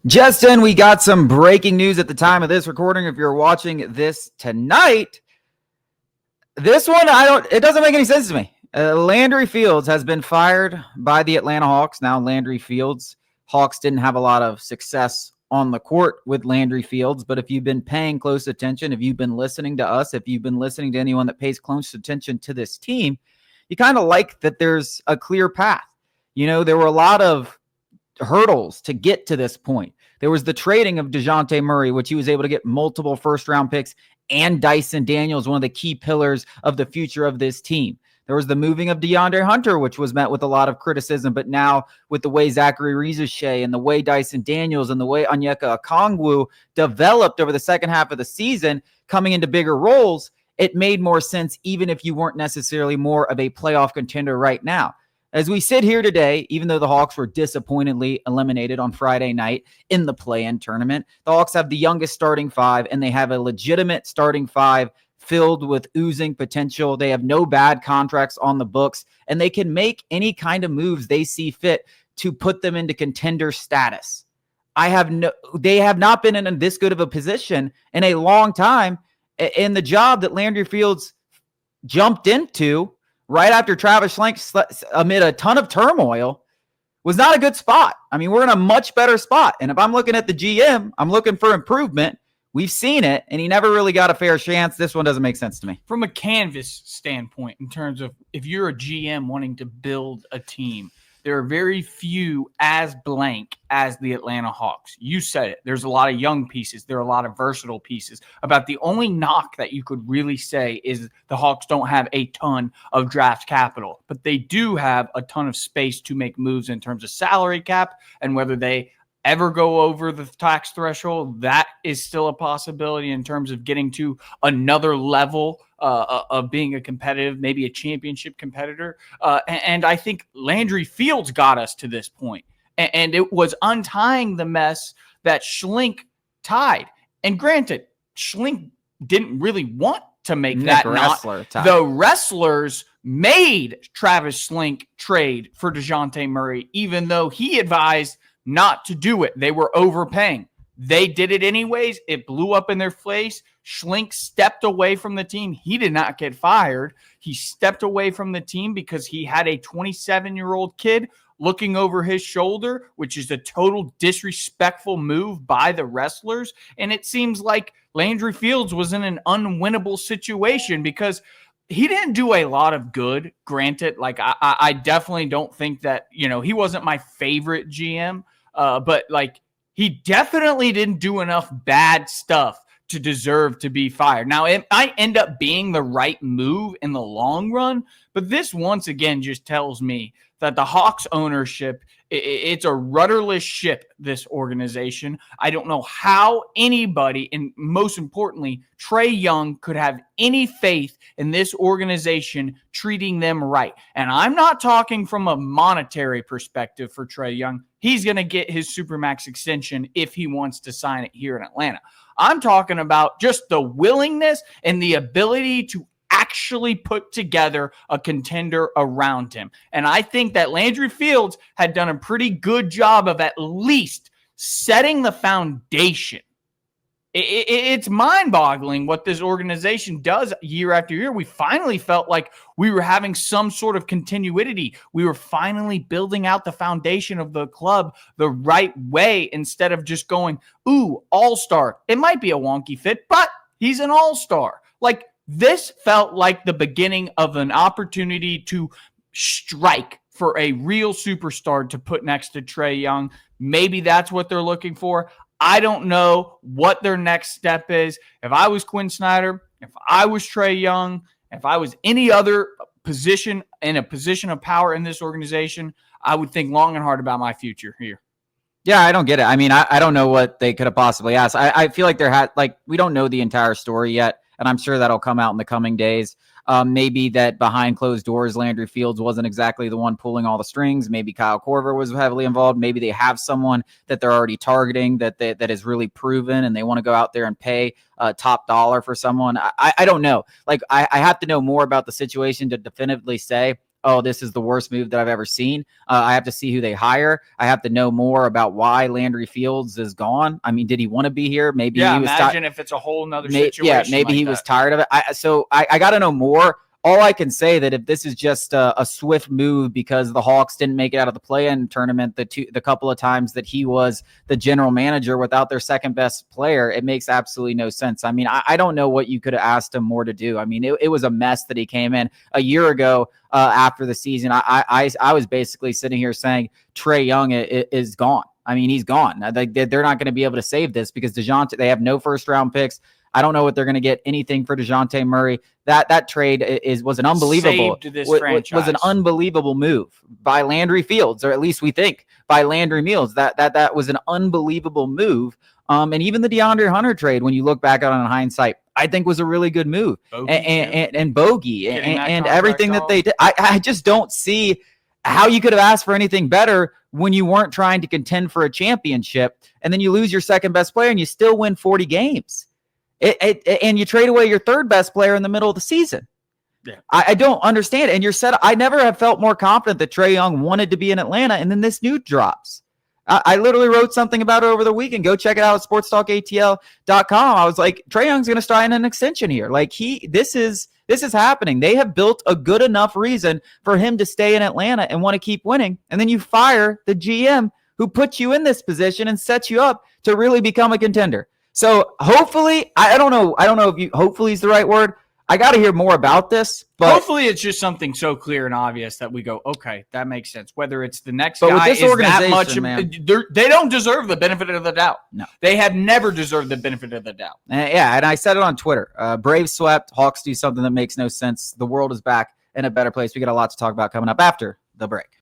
Justin, we got some breaking news at the time of this recording. If you're watching this tonight, this one, it doesn't make any sense to me. Landry Fields has been fired by the Atlanta Hawks. Now, Landry Fields, Hawks didn't have a lot of success on the court with Landry Fields, but if you've been paying close attention, if you've been listening to us, if you've been listening to anyone that pays close attention to this team, you kind of like that there's a clear path. You know, there were a lot of hurdles to get to this point. There was the trading of DeJounte Murray, which he was able to get multiple first-round picks, and Dyson Daniels, one of the key pillars of the future of this team. There was the moving of DeAndre Hunter, which was met with a lot of criticism, but now with the way Zachary Rizushea and the way Dyson Daniels and the way Onyeka Okongwu developed over the second half of the season, coming into bigger roles, it made more sense even if you weren't necessarily more of a playoff contender right now. As we sit here today, even though the Hawks were disappointingly eliminated on Friday night in the play-in tournament, the Hawks have the youngest starting five, and they have a legitimate starting five filled with oozing potential. They have no bad contracts on the books, and they can make any kind of moves they see fit to put them into contender status. They have not been in this good of a position in a long time, and the job that Landry Fields jumped into right after Travis Schlenk, amid a ton of turmoil, was not a good spot. I mean, we're in a much better spot. And if I'm looking at the GM, I'm looking for improvement. We've seen it, and he never really got a fair chance. This one doesn't make sense to me. From a canvas standpoint, in terms of if you're a GM wanting to build a team, there are very few as blank as the Atlanta Hawks. You said it. There's a lot of young pieces. There are a lot of versatile pieces. About the only knock that you could really say is the Hawks don't have a ton of draft capital, but they do have a ton of space to make moves in terms of salary cap, and whether they ever go over the tax threshold, that is still a possibility in terms of getting to another level of being a competitive, maybe a championship competitor. And I think Landry Fields got us to this point. And it was untying the mess that Schlenk tied. And granted, Schlenk didn't really want to make that knot. The wrestlers made Travis Schlenk trade for DeJounte Murray, even though he advised not to do it. They were overpaying. They did it anyways. It blew up in their face. Schlenk stepped away from the team. He did not get fired. He stepped away from the team because he had a 27-year-old kid looking over his shoulder, which is a total disrespectful move by the wrestlers. And it seems like Landry Fields was in an unwinnable situation because he didn't do a lot of good. Granted, like I definitely don't think that, he wasn't my favorite GM. But like he definitely didn't do enough bad stuff to deserve to be fired. Now, it might end up being the right move in the long run, but this once again just tells me that the Hawks ownership, it's a rudderless ship, this organization. I don't know how anybody, and most importantly, Trae Young, could have any faith in this organization treating them right. And I'm not talking from a monetary perspective for Trae Young. He's going to get his Supermax extension if he wants to sign it here in Atlanta. I'm talking about just the willingness and the ability to actually put together a contender around him. And I think that Landry Fields had done a pretty good job of at least setting the foundation. It's mind-boggling what this organization does year after year. We finally felt like we were having some sort of continuity. We were finally building out the foundation of the club the right way instead of just going, ooh, all-star. It might be a wonky fit, but he's an all-star. Like, this felt like the beginning of an opportunity to strike for a real superstar to put next to Trae Young. Maybe that's what they're looking for. I don't know what their next step is. If I was Quinn Snyder, if I was Trae Young, if I was any other position in a position of power in this organization, I would think long and hard about my future here. Yeah, I don't get it. I mean, I don't know what they could have possibly asked. I feel like we don't know the entire story yet, and I'm sure that'll come out in the coming days. Maybe that behind closed doors, Landry Fields wasn't exactly the one pulling all the strings. Maybe Kyle Korver was heavily involved. Maybe they have someone that they're already targeting that is really proven, and they want to go out there and pay top dollar for someone. I don't know. Like, I have to know more about the situation to definitively say, oh, this is the worst move that I've ever seen. I have to see who they hire. I have to know more about why Landry Fields is gone. I mean, did he want to be here? Maybe Yeah, he was imagine if it's a whole nother situation. Yeah, maybe like he that. was tired of it. I got to know more. All I can say that if this is just a swift move because the Hawks didn't make it out of the play-in tournament the couple of times that he was the general manager without their second best player, it makes absolutely no sense. I mean, I don't know what you could have asked him more to do. I mean, it was a mess that he came in a year ago after the season. I was basically sitting here saying Trae Young is gone. I mean, he's gone. They're not going to be able to save this because they have no first-round picks. I don't know what they're going to get anything for DeJounte Murray. That trade was an unbelievable was an unbelievable move by Landry Fields, or at least we think by Landry Fields. That was an unbelievable move. And even the DeAndre Hunter trade, when you look back on it in hindsight, I think was a really good move. And Bogey and everything that they did. I just don't see how you could have asked for anything better when you weren't trying to contend for a championship, and then you lose your second best player and you still win 40 games. And you trade away your third best player in the middle of the season. Yeah. I don't understand. And I never have felt more confident that Trae Young wanted to be in Atlanta, and then this news drops. I literally wrote something about it over the weekend. Go check it out at sportstalkatl.com. I was like, Trae Young's going to sign an extension here. Like this is happening. They have built a good enough reason for him to stay in Atlanta and want to keep winning. And then you fire the GM who put you in this position and sets you up to really become a contender. So hopefully, I don't know if hopefully is the right word. I got to hear more about this. But hopefully it's just something so clear and obvious that we go, okay, that makes sense. Whether it's the next but guy with this is that much, man, they don't deserve the benefit of the doubt. No. They have never deserved the benefit of the doubt. Yeah, and I said it on Twitter. Braves swept, Hawks do something that makes no sense. The world is back in a better place. We got a lot to talk about coming up after the break.